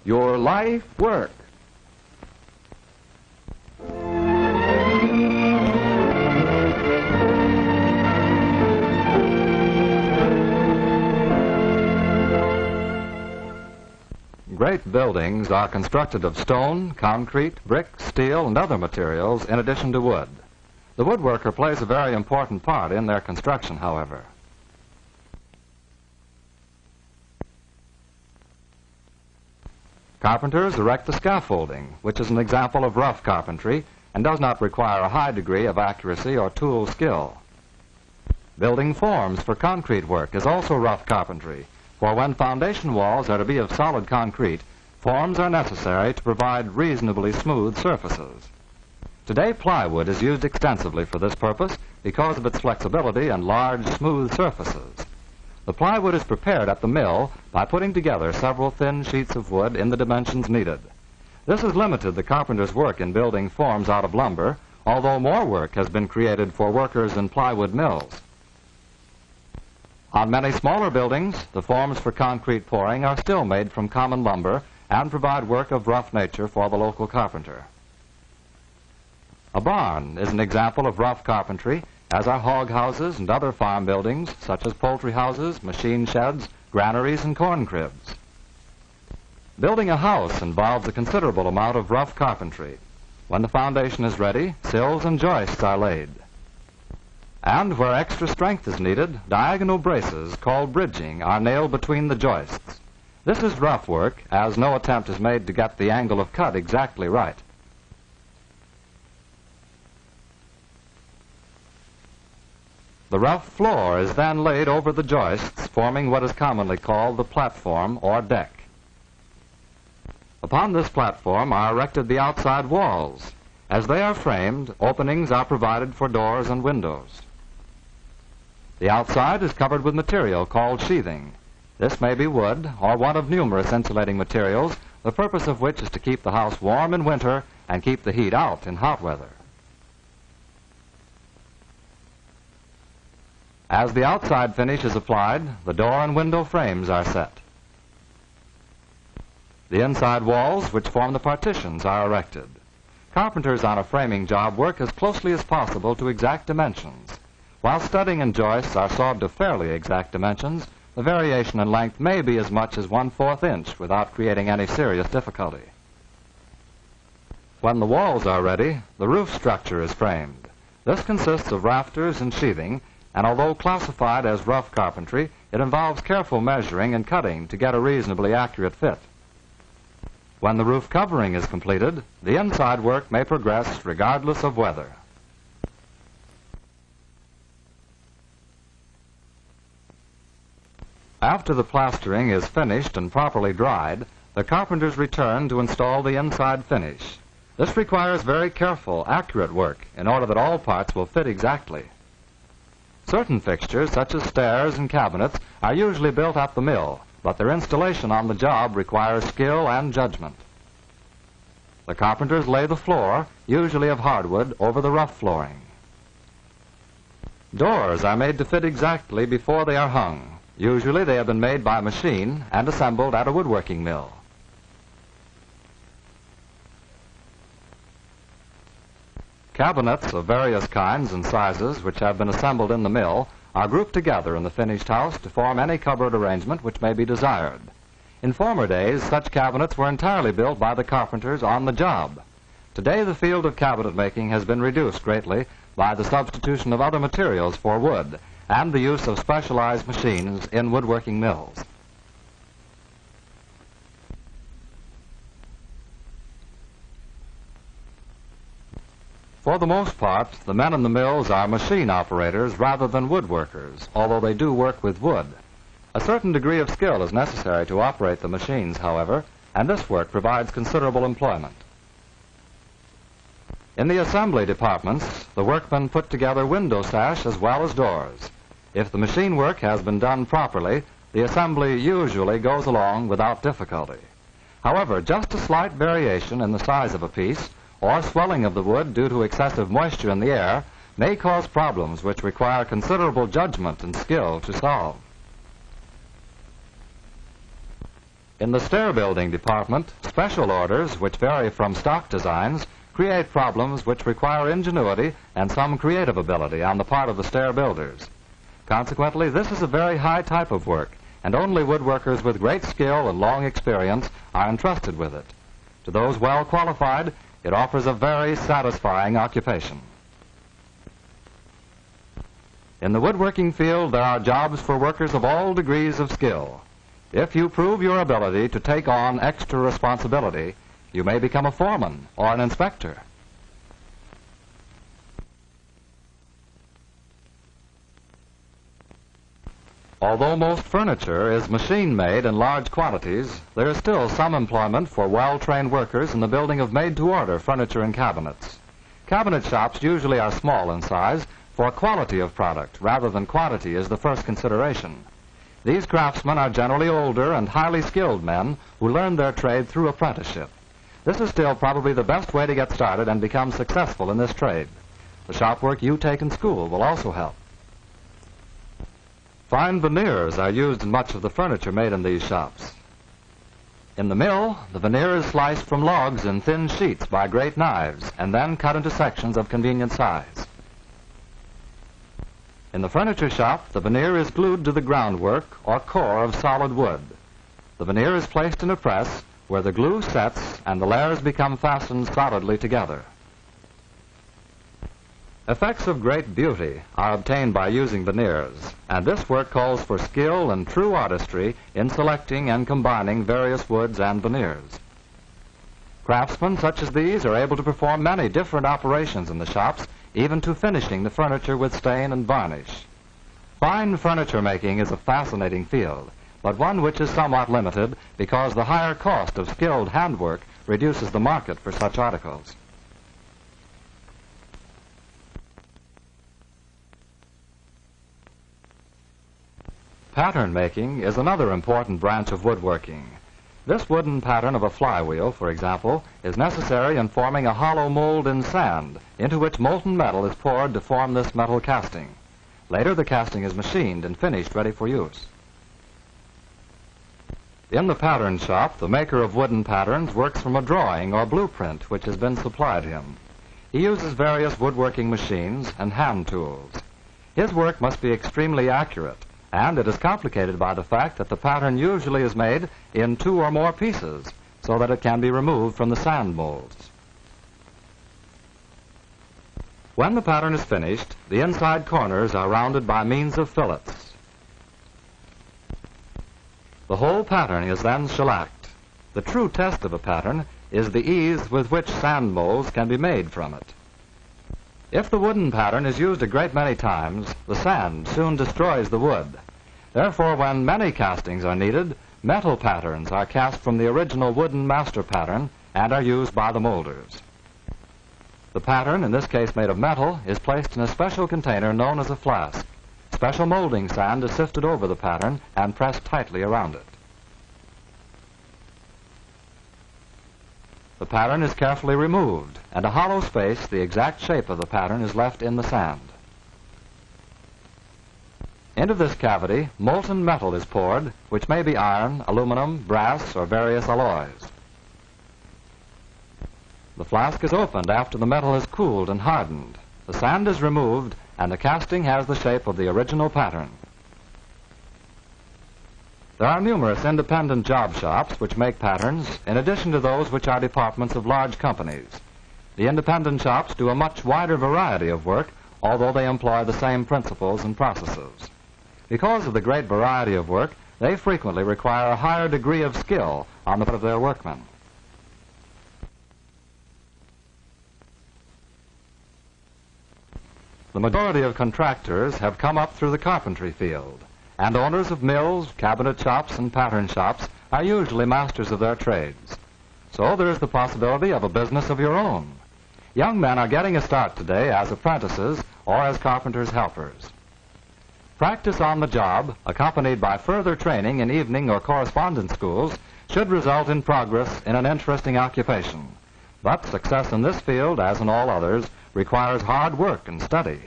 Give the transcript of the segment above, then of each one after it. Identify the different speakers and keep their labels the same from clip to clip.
Speaker 1: your life work. Great buildings are constructed of stone, concrete, brick, steel, and other materials in addition to wood. The woodworker plays a very important part in their construction, however. Carpenters erect the scaffolding, which is an example of rough carpentry and does not require a high degree of accuracy or tool skill. Building forms for concrete work is also rough carpentry, for when foundation walls are to be of solid concrete, forms are necessary to provide reasonably smooth surfaces. Today, plywood is used extensively for this purpose because of its flexibility and large, smooth surfaces. The plywood is prepared at the mill by putting together several thin sheets of wood in the dimensions needed. This has limited the carpenter's work in building forms out of lumber, although more work has been created for workers in plywood mills. On many smaller buildings, the forms for concrete pouring are still made from common lumber and provide work of rough nature for the local carpenter. A barn is an example of rough carpentry, as are hog houses and other farm buildings, such as poultry houses, machine sheds, granaries, and corn cribs. Building a house involves a considerable amount of rough carpentry. When the foundation is ready, sills and joists are laid. And where extra strength is needed, diagonal braces, called bridging, are nailed between the joists. This is rough work, as no attempt is made to get the angle of cut exactly right. The rough floor is then laid over the joists, forming what is commonly called the platform or deck. Upon this platform are erected the outside walls. As they are framed, openings are provided for doors and windows. The outside is covered with material called sheathing. This may be wood or one of numerous insulating materials, the purpose of which is to keep the house warm in winter and keep the heat out in hot weather. As the outside finish is applied, the door and window frames are set. The inside walls, which form the partitions, are erected. Carpenters on a framing job work as closely as possible to exact dimensions. While studding and joists are sawed to fairly exact dimensions, the variation in length may be as much as 1/4 inch without creating any serious difficulty. When the walls are ready, the roof structure is framed. This consists of rafters and sheathing, and although classified as rough carpentry, it involves careful measuring and cutting to get a reasonably accurate fit. When the roof covering is completed, the inside work may progress regardless of weather. After the plastering is finished and properly dried, the carpenters return to install the inside finish. This requires very careful, accurate work in order that all parts will fit exactly. Certain fixtures, such as stairs and cabinets, are usually built at the mill, but their installation on the job requires skill and judgment. The carpenters lay the floor, usually of hardwood, over the rough flooring. Doors are made to fit exactly before they are hung. Usually they have been made by machine and assembled at a woodworking mill. Cabinets of various kinds and sizes which have been assembled in the mill are grouped together in the finished house to form any cupboard arrangement which may be desired. In former days, such cabinets were entirely built by the carpenters on the job. Today, the field of cabinet making has been reduced greatly by the substitution of other materials for wood and the use of specialized machines in woodworking mills. For the most part, the men in the mills are machine operators rather than woodworkers, although they do work with wood. A certain degree of skill is necessary to operate the machines, however, and this work provides considerable employment. In the assembly departments, the workmen put together window sash as well as doors. If the machine work has been done properly, the assembly usually goes along without difficulty. However, just a slight variation in the size of a piece or swelling of the wood due to excessive moisture in the air may cause problems which require considerable judgment and skill to solve. In the stair building department, special orders, which vary from stock designs, create problems which require ingenuity and some creative ability on the part of the stair builders. Consequently, this is a very high type of work, and only woodworkers with great skill and long experience are entrusted with it. To those well qualified, it offers a very satisfying occupation. In the woodworking field, there are jobs for workers of all degrees of skill. If you prove your ability to take on extra responsibility, you may become a foreman or an inspector. Although most furniture is machine-made in large quantities, there is still some employment for well-trained workers in the building of made-to-order furniture and cabinets. Cabinet shops usually are small in size, for quality of product rather than quantity is the first consideration. These craftsmen are generally older and highly skilled men who learn their trade through apprenticeship. This is still probably the best way to get started and become successful in this trade. The shop work you take in school will also help. Fine veneers are used in much of the furniture made in these shops. In the mill, the veneer is sliced from logs in thin sheets by great knives and then cut into sections of convenient size. In the furniture shop, the veneer is glued to the groundwork or core of solid wood. The veneer is placed in a press where the glue sets and the layers become fastened solidly together. Effects of great beauty are obtained by using veneers, and this work calls for skill and true artistry in selecting and combining various woods and veneers. Craftsmen such as these are able to perform many different operations in the shops, even to finishing the furniture with stain and varnish. Fine furniture making is a fascinating field, but one which is somewhat limited because the higher cost of skilled handwork reduces the market for such articles. Pattern making is another important branch of woodworking. This wooden pattern of a flywheel, for example, is necessary in forming a hollow mold in sand into which molten metal is poured to form this metal casting. Later, the casting is machined and finished ready for use. In the pattern shop, the maker of wooden patterns works from a drawing or blueprint which has been supplied him. He uses various woodworking machines and hand tools. His work must be extremely accurate, and it is complicated by the fact that the pattern usually is made in 2 or more pieces so that it can be removed from the sand molds. When the pattern is finished, the inside corners are rounded by means of fillets. The whole pattern is then shellacked. The true test of a pattern is the ease with which sand molds can be made from it. If the wooden pattern is used a great many times, the sand soon destroys the wood. Therefore, when many castings are needed, metal patterns are cast from the original wooden master pattern and are used by the molders. The pattern, in this case made of metal, is placed in a special container known as a flask. Special molding sand is sifted over the pattern and pressed tightly around it. The pattern is carefully removed, and a hollow space, the exact shape of the pattern, is left in the sand. Into this cavity, molten metal is poured, which may be iron, aluminum, brass, or various alloys. The flask is opened after the metal has cooled and hardened. The sand is removed, and the casting has the shape of the original pattern. There are numerous independent job shops which make patterns, in addition to those which are departments of large companies. The independent shops do a much wider variety of work, although they employ the same principles and processes. Because of the great variety of work, they frequently require a higher degree of skill on the part of their workmen. The majority of contractors have come up through the carpentry field, and owners of mills, cabinet shops, and pattern shops are usually masters of their trades. So there is the possibility of a business of your own. Young men are getting a start today as apprentices or as carpenters' helpers. Practice on the job, accompanied by further training in evening or correspondence schools, should result in progress in an interesting occupation. But success in this field, as in all others, requires hard work and study.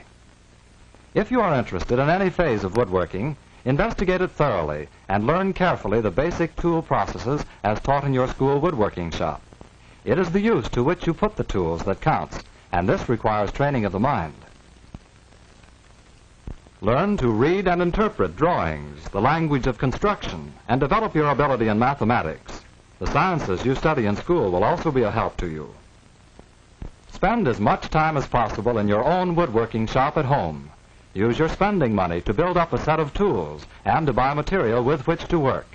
Speaker 1: If you are interested in any phase of woodworking, Investigate it thoroughly and learn carefully the basic tool processes as taught in your school woodworking shop. It is the use to which you put the tools that counts, and this requires training of the mind. Learn to read and interpret drawings, the language of construction, and develop your ability in mathematics. The sciences you study in school will also be a help to you. Spend as much time as possible in your own woodworking shop at home. Use your spending money to build up a set of tools and to buy material with which to work.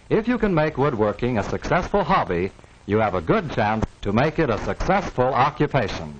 Speaker 1: If you can make woodworking a successful hobby, you have a good chance to make it a successful occupation.